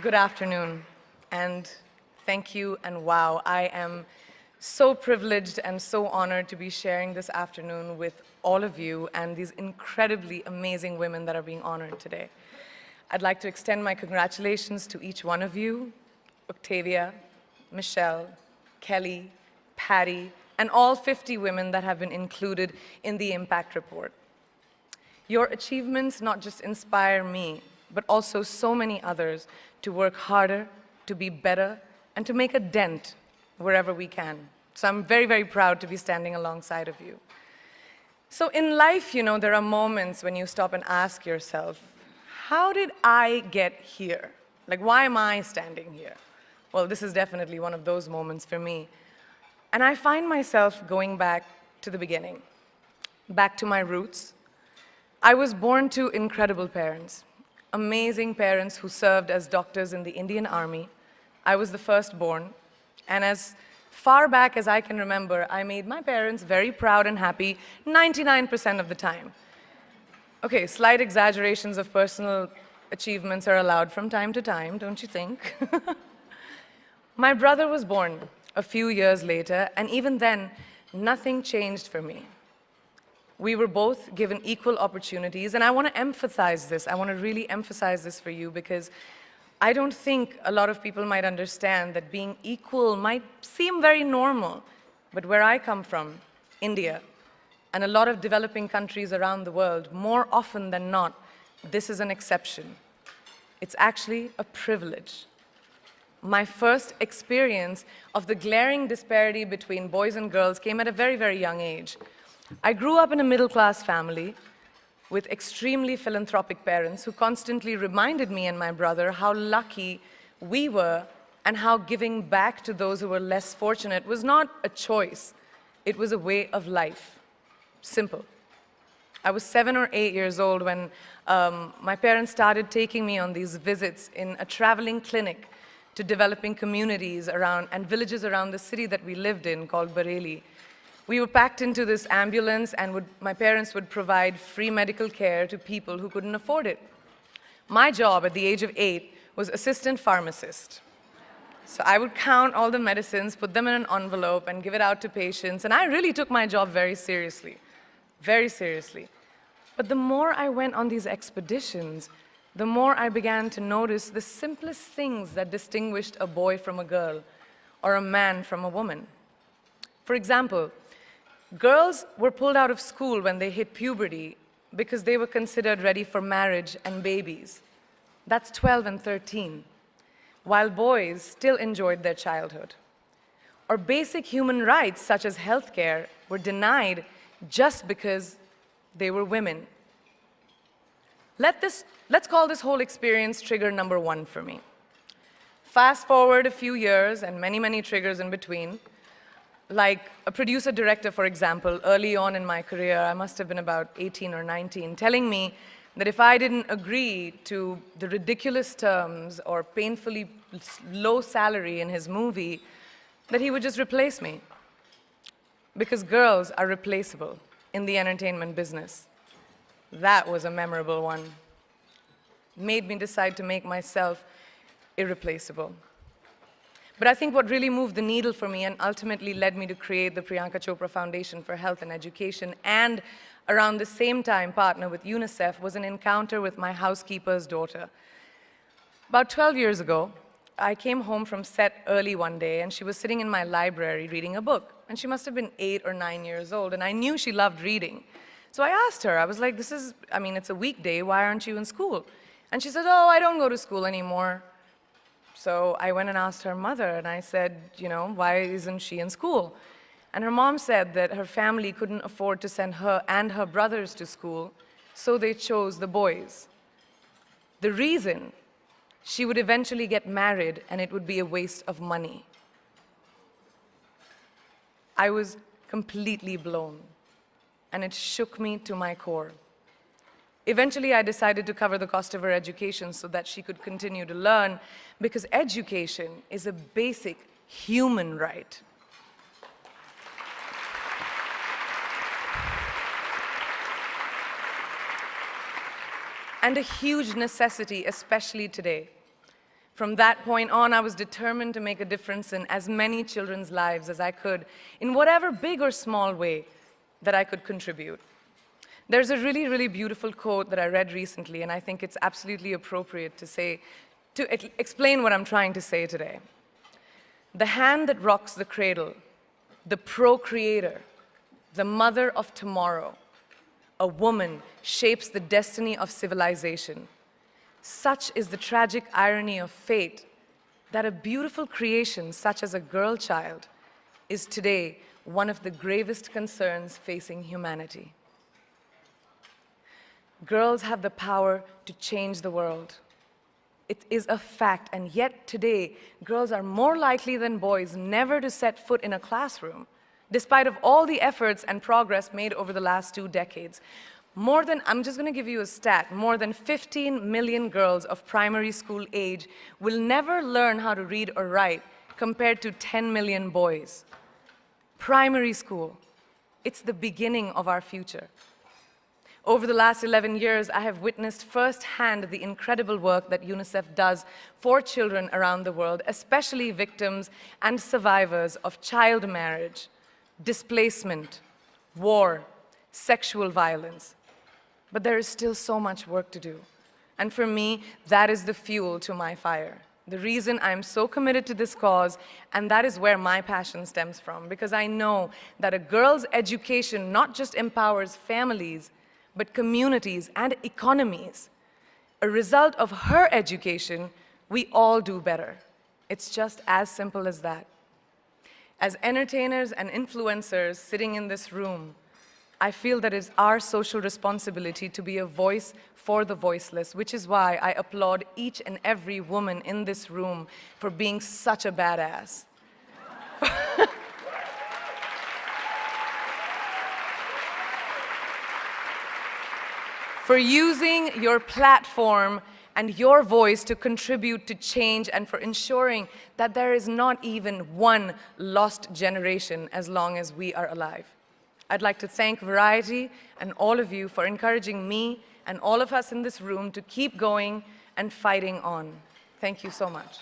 Good afternoon, and thank you, and wow, I am so privileged and so honored to be sharing this afternoon with all of you and these incredibly amazing women that are being honored today. I'd like to extend my congratulations to each one of you, Octavia, Michelle, Kelly, Patty, and all 50 women that have been included in the Impact Report. Your achievements not just inspire me, but also so many others to work harder, to be better, and to make a dent wherever we can. So I'm very, very proud to be standing alongside of you. So in life, there are moments when you stop and ask yourself, how did I get here? Like, why am I standing here? Well, this is definitely one of those moments for me. And I find myself going back to the beginning, back to my roots. I was born to incredible parents, amazing parents who served as doctors in the Indian Army. I was the firstborn, and as far back as I can remember, I made my parents very proud and happy 99% of the time. Okay, slight exaggerations of personal achievements are allowed from time to time, don't you think? My brother was born a few years later, and even then, nothing changed for me. We were both given equal opportunities, and I want to emphasize this. I want to really emphasize this for you because I don't think a lot of people might understand that being equal might seem very normal. But where I come from, India, and a lot of developing countries around the world, more often than not, this is an exception. It's actually a privilege. My first experience of the glaring disparity between boys and girls came at a very, very young age. I grew up in a middle-class family with extremely philanthropic parents who constantly reminded me and my brother how lucky we were and how giving back to those who were less fortunate was not a choice. It was a way of life. Simple. I was 7 or 8 years old when my parents started taking me on these visits in a traveling clinic to developing communities around and villages around the city that we lived in called Bareilly. We were packed into this ambulance, and my parents would provide free medical care to people who couldn't afford it. My job at the age of 8 was assistant pharmacist. So I would count all the medicines, put them in an envelope, and give it out to patients, and I really took my job very seriously, very seriously. But the more I went on these expeditions, the more I began to notice the simplest things that distinguished a boy from a girl, or a man from a woman. For example, girls were pulled out of school when they hit puberty because they were considered ready for marriage and babies. That's 12 and 13, while boys still enjoyed their childhood. Or basic human rights, such as healthcare, were denied just because they were women. Let's call this whole experience trigger number 1 for me. Fast forward a few years and many, many triggers in between. Like a producer-director, for example, early on in my career, I must have been about 18 or 19, telling me that if I didn't agree to the ridiculous terms or painfully low salary in his movie, that he would just replace me. Because girls are replaceable in the entertainment business. That was a memorable one. Made me decide to make myself irreplaceable. But I think what really moved the needle for me and ultimately led me to create the Priyanka Chopra Foundation for Health and Education, and around the same time partner with UNICEF, was an encounter with my housekeeper's daughter. About 12 years ago, I came home from set early one day, and she was sitting in my library reading a book. And she must have been 8 or 9 years old, and I knew she loved reading. So I asked her, I was like, it's a weekday, why aren't you in school? And she said, oh, I don't go to school anymore. So I went and asked her mother, and I said, why isn't she in school? And her mom said that her family couldn't afford to send her and her brothers to school, so they chose the boys. The reason, she would eventually get married, and it would be a waste of money. I was completely blown, and it shook me to my core. Eventually, I decided to cover the cost of her education so that she could continue to learn, because education is a basic human right. And a huge necessity, especially today. From that point on, I was determined to make a difference in as many children's lives as I could, in whatever big or small way that I could contribute. There's a really, really beautiful quote that I read recently, and I think it's absolutely appropriate to explain what I'm trying to say today. The hand that rocks the cradle, the procreator, the mother of tomorrow, a woman shapes the destiny of civilization. Such is the tragic irony of fate that a beautiful creation such as a girl child is today one of the gravest concerns facing humanity. Girls have the power to change the world. It is a fact, and yet today, girls are more likely than boys never to set foot in a classroom, despite of all the efforts and progress made over the last 2 decades. I'm just going to give you a stat, more than 15 million girls of primary school age will never learn how to read or write, compared to 10 million boys. Primary school, it's the beginning of our future. Over the last 11 years, I have witnessed firsthand the incredible work that UNICEF does for children around the world, especially victims and survivors of child marriage, displacement, war, sexual violence. But there is still so much work to do. And for me, that is the fuel to my fire. The reason I'm so committed to this cause, and that is where my passion stems from, because I know that a girl's education not just empowers families, but communities and economies. A result of her education, we all do better. It's just as simple as that. As entertainers and influencers sitting in this room, I feel that it's our social responsibility to be a voice for the voiceless, which is why I applaud each and every woman in this room for being such a badass. For using your platform and your voice to contribute to change, and for ensuring that there is not even one lost generation as long as we are alive. I'd like to thank Variety and all of you for encouraging me and all of us in this room to keep going and fighting on. Thank you so much.